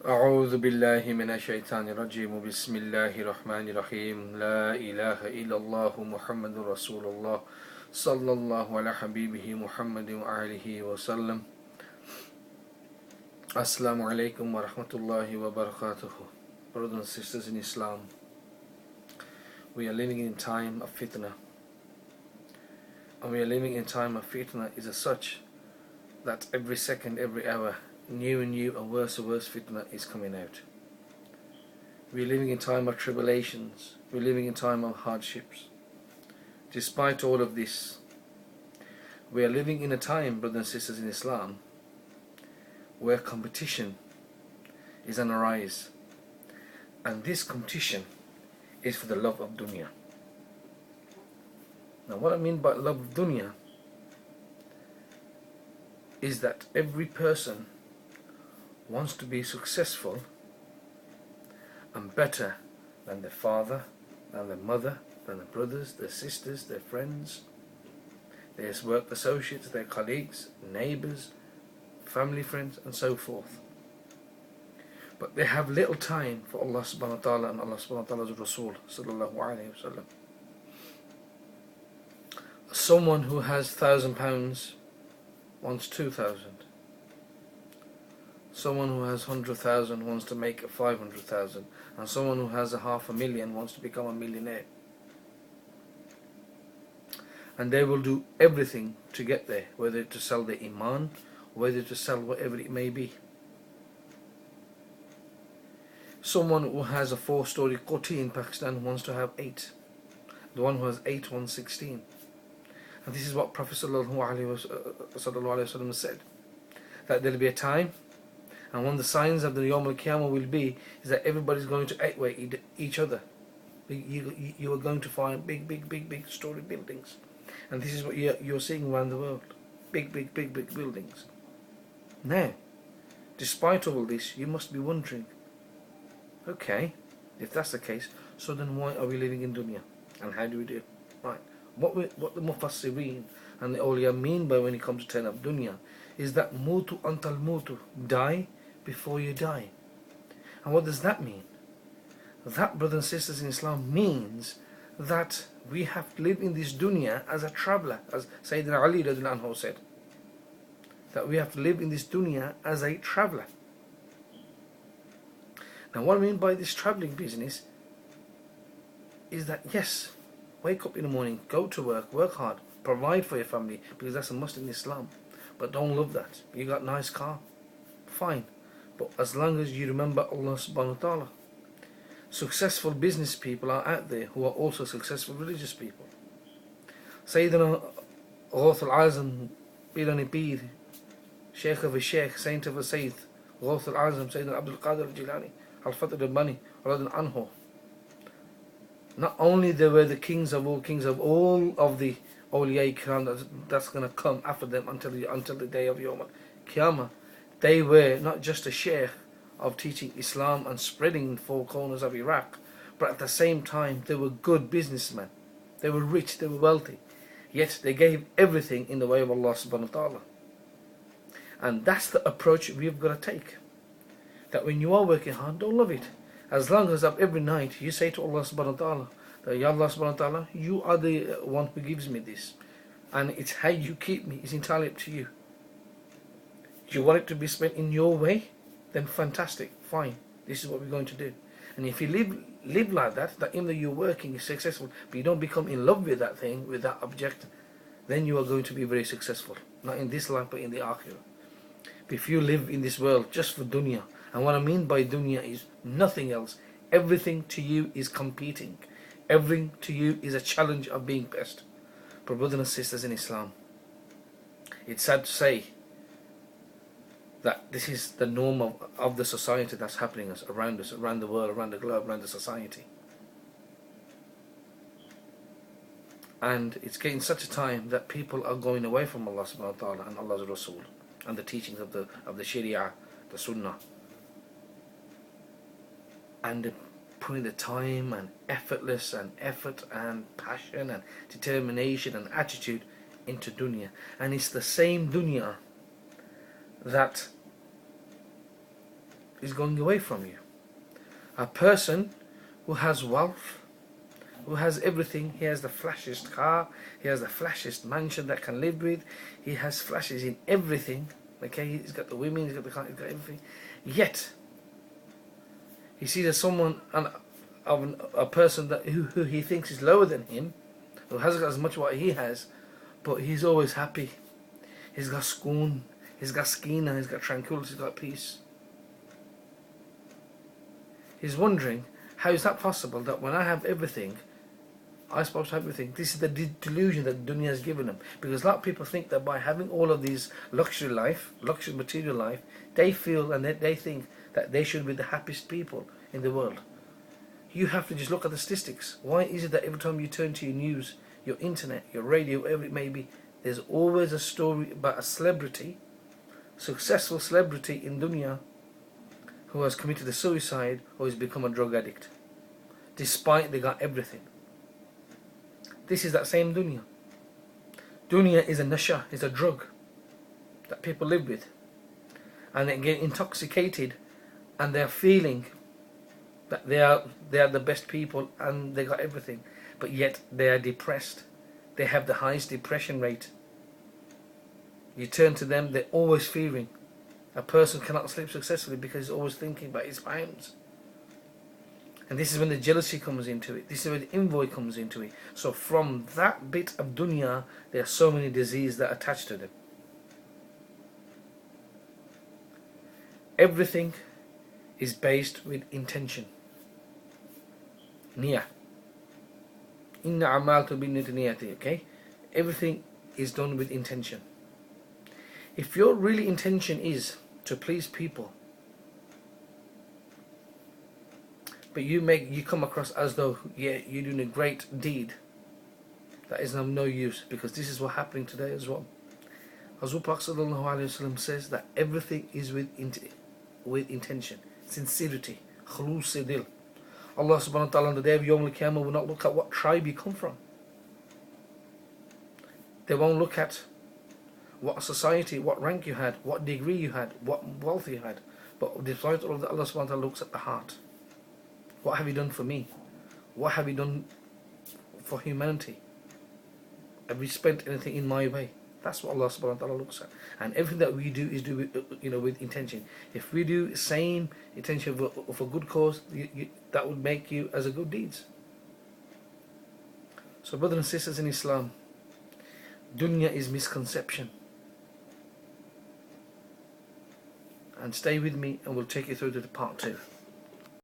أعوذ بالله من الشيطان الرجيم بسم الله الرحمن الرحيم لا إله إلا الله محمد رسول الله صلى الله على حبيبه محمد وآله وسلم. Assalamu alaikum wa rahmatullahi wa barakatuh. Brothers and sisters in Islam, we are living in time of fitna, and we are living in time of fitna is as such that every second, every hour, new and worse fitna is coming out. We are living in time of tribulations, we are living in time of hardships. Despite all of this, we are living in a time, brothers and sisters in Islam, where competition is on a rise, and this competition is for the love of dunya. Now, what I mean by love of dunya is that every person wants to be successful and better than their father, than their mother, than their brothers, their sisters, their friends, their work associates, their colleagues, neighbours, family, friends, and so forth. But they have little time for Allah subhanahu wa ta'ala and Allah subhanahu wa ta'ala's Rasul sallallahu alayhi wa sallam. Someone who has £1,000 wants 2,000. Someone who has 100,000 wants to make 500,000, and someone who has 500,000 wants to become a millionaire. And they will do everything to get there, whether to sell their iman, whether to sell whatever it may be. Someone who has a 4-story koti in Pakistan wants to have 8. The one who has 8 wants 16. And this is what Prophet sallallahu alaihi wasallam said, that there will be a time, and one of the signs of the Yawm al-Qiyamah will be is that everybody's going to outweigh each other. You are going to find big story buildings, and this is what you're seeing around the world. Big buildings. Now, despite all this, you must be wondering, okay, if that's the case, so then why are we living in dunya? And how do we do it? Right. What the Mufassirin and the awliya mean by when it comes to telling of dunya is that mutu antal mutu, die before you die. And what does that mean? That, brothers and sisters in Islam, means that we have to live in this dunya as a traveller, as Sayyidina Ali radhiyallahu anhu said, that we have to live in this dunya as a traveller. Now, what I mean by this travelling business is that, yes, wake up in the morning, go to work hard, provide for your family, because that's a must in Islam. But don't love that. You got a nice car, fine. But as long as you remember Allah subhanahu wa ta'ala. Successful business people are out there who are also successful religious people. Sayyidina Ghawth al-Azam, Pirani Pir, Sheikh of a Sheikh, Saint of a Sayyid, Ghawth al-Azam, Sayyidina Abdul Qadir al-Jilani, Al-Fatih al-Bani, radiyallahu anhu. Not only they were the kings of all of the awliya kiram that's going to come after them until the day of Yawm al-Qiyamah, they were not just a sheikh of teaching Islam and spreading in 4 corners of Iraq, but at the same time they were good businessmen. They were rich, they were wealthy, yet they gave everything in the way of Allah subhanahu wa ta'ala. And that's the approach we've got to take. That when you are working hard, don't love it. As long as every night you say to Allah subhanahu wa ta'ala, that Ya Allah subhanahu wa ta'ala, you are the one who gives me this, and it's how you keep me, it's entirely up to you. Do you want it to be spent in your way? Then fantastic, fine, this is what we're going to do. And if you live like that even though you're working, you're successful, but you don't become in love with that thing, with that object, then you are going to be very successful. Not in this life, but in the akhirah. If you live in this world just for dunya, and what I mean by dunya is nothing else, everything to you is competing. Everything to you is a challenge of being best. But brothers and sisters in Islam, it's sad to say that this is the norm of the society that's happening around us, around the world, around the globe, around the society. And it's getting such a time that people are going away from Allah subhanahu wa ta'ala and Allah's Rasul and the teachings of the Sharia, the Sunnah, and putting the time and effort and passion and determination and attitude into dunya. And it's the same dunya that is going away from you. A person who has wealth, who has everything, he has the flashiest car, he has the flashiest mansion that can live with, he has flashes in everything, okay, he's got the women, he's got the car, he's got everything, yet he sees as someone, a person that who he thinks is lower than him, who hasn't got as much what he has, but he's always happy, he's got schoon, he's got skina, he's got tranquility, he's got peace. He's wondering, how is that possible that when I have everything, I'm supposed to have everything? This is the delusion that dunya has given them. Because a lot of people think that by having all of these luxury material life, they feel and they think that they should be the happiest people in the world. You have to just look at the statistics. Why is it that every time you turn to your news, your internet, your radio, whatever it may be, there's always a story about a celebrity, successful celebrity in dunya, who has committed a suicide or has become a drug addict, despite they got everything. This is that same dunya. Dunya is a nasha, is a drug that people live with, and they get intoxicated, and they're feeling that they are the best people and they got everything, but yet they are depressed. They have the highest depression rate. You turn to them, they're always fearing. A person cannot sleep successfully because he's always thinking about his pounds. And this is when the jealousy comes into it. This is when the envy comes into it. So from that bit of dunya, there are so many diseases that attach to them. Everything is based with intention. Niyah. Inna amaltu bin niyati. Okay? Everything is done with intention. If your really intention is to please people, but you come across as though you're doing a great deed, that is of no use, because this is what's happening today as well. Hazrat Prophet says that everything is with intention, sincerity, khulus dil. Allah subhanahu wa ta'ala on the day of Yawm al-Qiyamah will not look at what tribe you come from. They won't look at what society, what rank you had, what degree you had, what wealth you had. But despite all of that, Allah subhanahu wa ta'ala looks at the heart. What have you done for me? What have you done for humanity? Have you spent anything in my way? That's what Allah subhanahu wa ta'ala looks at. And everything that we do is do with intention. If we do same intention of a good cause, that would make you as a good deeds. So brothers and sisters in Islam, dunya is misconception. And stay with me and we'll take you through to the part 2.